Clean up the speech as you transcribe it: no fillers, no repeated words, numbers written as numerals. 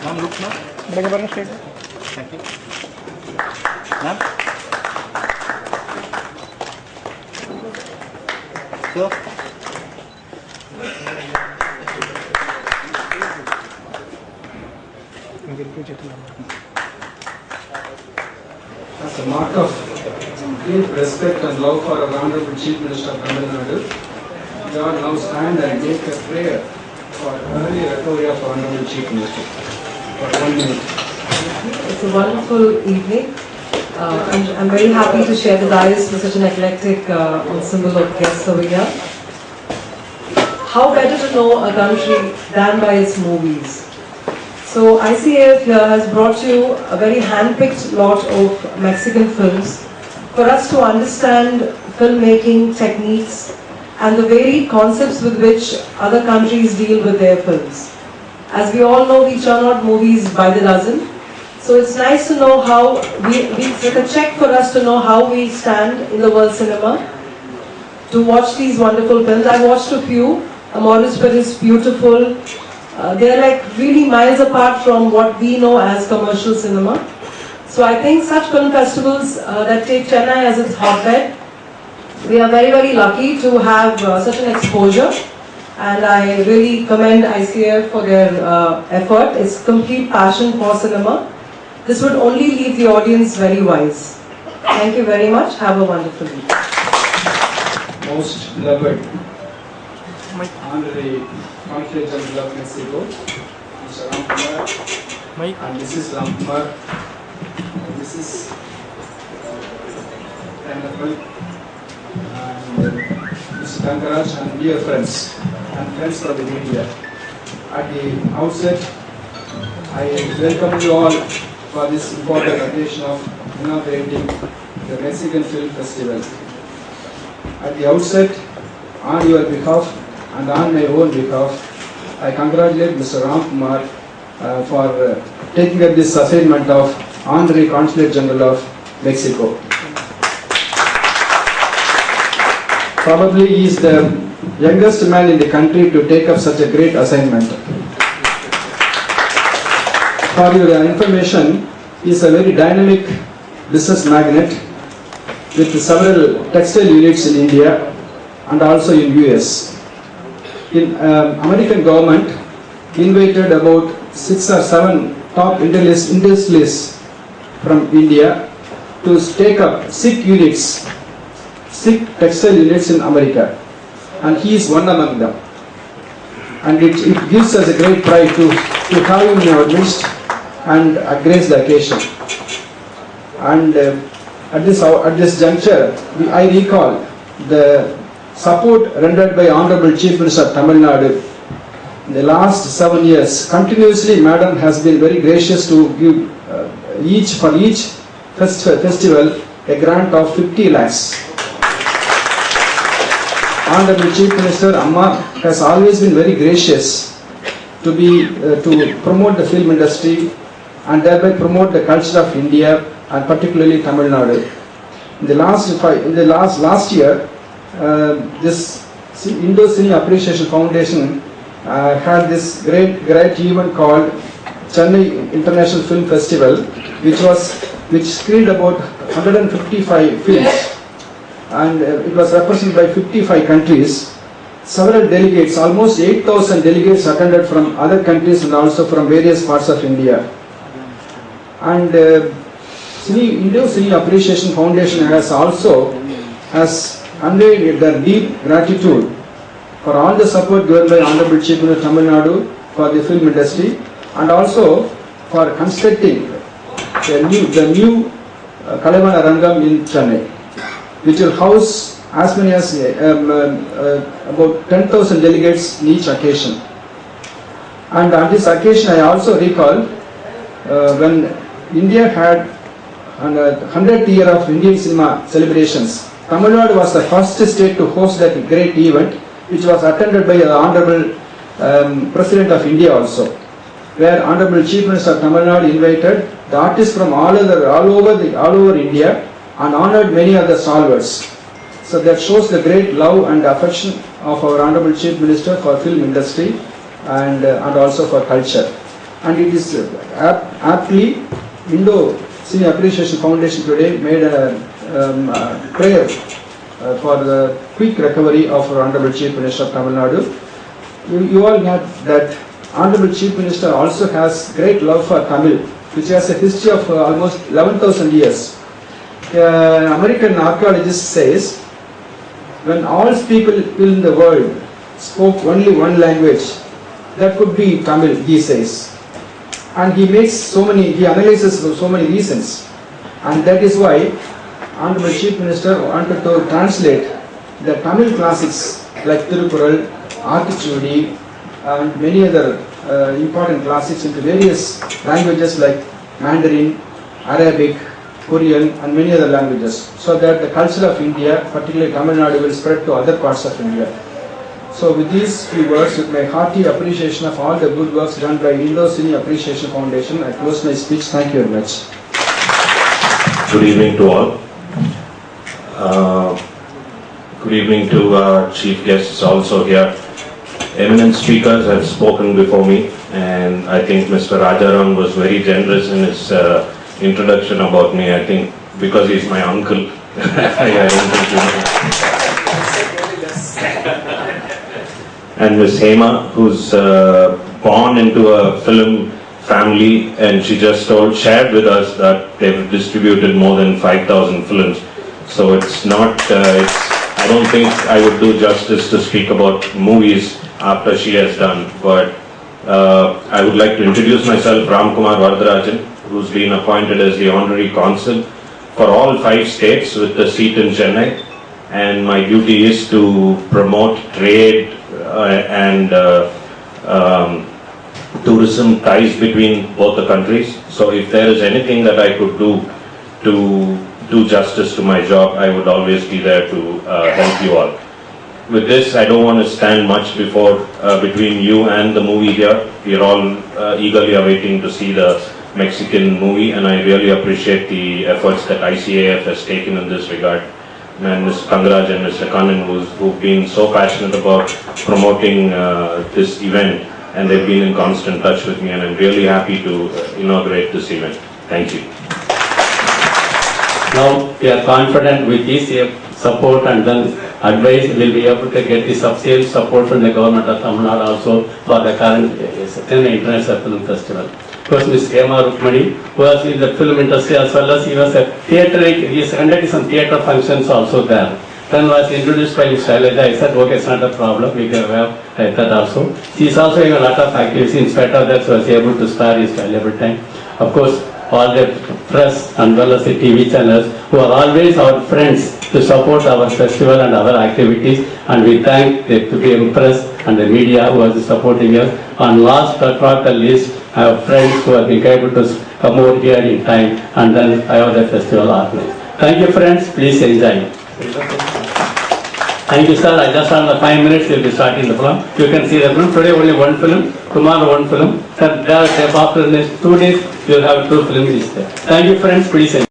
Ma'am, look now. Thank you. Ma'am. So. As a mark of deep respect and love for our Honorable Chief Minister of Tamil Nadu, we all now stand and make a prayer for early recovery of Honorable Chief Minister. For 1 minute. It's a wonderful evening. I'm very happy to share the dais with such an eclectic ensemble of guests over here. How better to know a country than by its movies? So ICAF here has brought you a very hand-picked lot of Mexican films for us to understand filmmaking techniques and the varied concepts with which other countries deal with their films. As we all know, we churn out movies by the dozen. So it's nice to know how it's like a check for us to know how we stand in the world cinema, to watch these wonderful films. I watched a few. Amores Perez, beautiful. They're like really miles apart from what we know as commercial cinema. So I think such film festivals that take Chennai as its hotbed, we are very, very lucky to have such an exposure. And I really commend ICF for their effort. It's complete passion for cinema. This would only leave the audience very wise. Thank you very much. Have a wonderful week. Most beloved Honorary Consul General of Mexico, Mr. Ramkumar, and Mrs. Ramkumar, and Mrs. Randapal, and Mr. Dankaraj, and dear friends and friends from the media. At the outset, I welcome you all for this important occasion of inaugurating the Mexican Film Festival. At the outset, on your behalf and on my own behalf, I congratulate Mr. Ramkumar for taking up this assignment of Honorary Consulate General of Mexico. Probably he is the youngest man in the country to take up such a great assignment. For your information, he is a very dynamic business magnate with several textile units in India and also in US. In American government invited about 6 or 7 top industrialists from India to take up 6 textile units in America, and he is one among them. And it gives us a great pride to have him in our midst and grace the occasion. And at this juncture, I recall the support rendered by Honorable Chief Minister of Tamil Nadu. In the last 7 years, continuously Madam has been very gracious to give for each festival a grant of 50 lakhs. Honorable Chief Minister Amma has always been very gracious to promote the film industry and thereby promote the culture of India and particularly Tamil Nadu. In the last year, this Indo-Cine Appreciation Foundation had this great event called Chennai International Film Festival, which screened about 155 films, and it was represented by 55 countries. Several delegates, almost 8,000 delegates attended from other countries and also from various parts of India. And Indo-Cine Appreciation Foundation has conveyed their deep gratitude for all the support given by Honorable Chief Minister of Tamil Nadu for the film industry, and also for constructing the new Kalavana Rangam in Chennai, which will house as many as about 10,000 delegates in each occasion. And on this occasion, I also recall when India had 100th year of Indian cinema celebrations, Tamil Nadu was the first state to host that great event, which was attended by the Honorable President of India also, where Honorable Chief Minister of Tamil Nadu invited the artists from all over India and honored many other stalwarts. So that shows the great love and affection of our Honorable Chief Minister for film industry and also for culture. and it is aptly Indo Cine Appreciation Foundation today made a prayer for the quick recovery of our Honorable Chief Minister of Tamil Nadu. You all know that Honorable Chief Minister also has great love for Tamil, which has a history of almost 11,000 years. American archaeologist says, when all people in the world spoke only one language, that could be Tamil, he says. And he analyzes so many reasons. And that is why Honorable Chief Minister wanted to translate the Tamil classics like Tirukural, Artichudi, and many other important classics into various languages like Mandarin, Arabic, Korean, and many other languages, so that the culture of India, particularly Tamil Nadu, will spread to other parts of India. So with these few words, with my hearty appreciation of all the good works done by Indo Cine Appreciation Foundation, I close my speech. Thank you very much. Good evening to all. Good evening to our chief guests also here. Eminent speakers have spoken before me, and I think Mr. Rajaram was very generous in his introduction about me. I think because he's my uncle. I don't think you know. And Miss Hema, who's born into a film family, and she just shared with us that they've distributed more than 5,000 films. So it's not, I don't think I would do justice to speak about movies after she has done, but I would like to introduce myself, Ram Kumar Varadarajan, who's been appointed as the Honorary Consul for all 5 states with the seat in Chennai, and my duty is to promote trade and tourism ties between both the countries. So if there is anything that I could do to do justice to my job, I would always be there to help you all. With this, I don't want to stand much between you and the movie here. We are all eagerly awaiting to see the Mexican movie, and I really appreciate the efforts that ICAF has taken in this regard. And Mr. Kangaraj and Mr. Kannan, who've been so passionate about promoting this event, and they've been in constant touch with me, and I'm really happy to inaugurate this event. Thank you. Now we are confident with this support and then advice, we will be able to get the substantial support from the government of Tamil Nadu also for the current International Film Festival. Of course, Ms. Hema Rukmani, who was in the film industry as well as he was a theatre, he is conducting some theatre functions also there. Then was introduced by Mr. Shailaja. I said, okay, it's not a problem, we can have that also. She is also having a lot of activities. In spite of that, she was able to spare his valuable time. Of course, all the press and well as the TV channels who are always our friends to support our festival and our activities, and we thank the press and the media who are supporting us. And last but not the least, I have friends who have been able to come over here in time, and then I have the festival organized. Thank you friends, please enjoy. Thank you sir, I just have 5 minutes, we will be starting the film. You can see the film, today only one film, tomorrow one film. Sir, after the next 2 days, you will have 2 films. Thank you friends, please enjoy.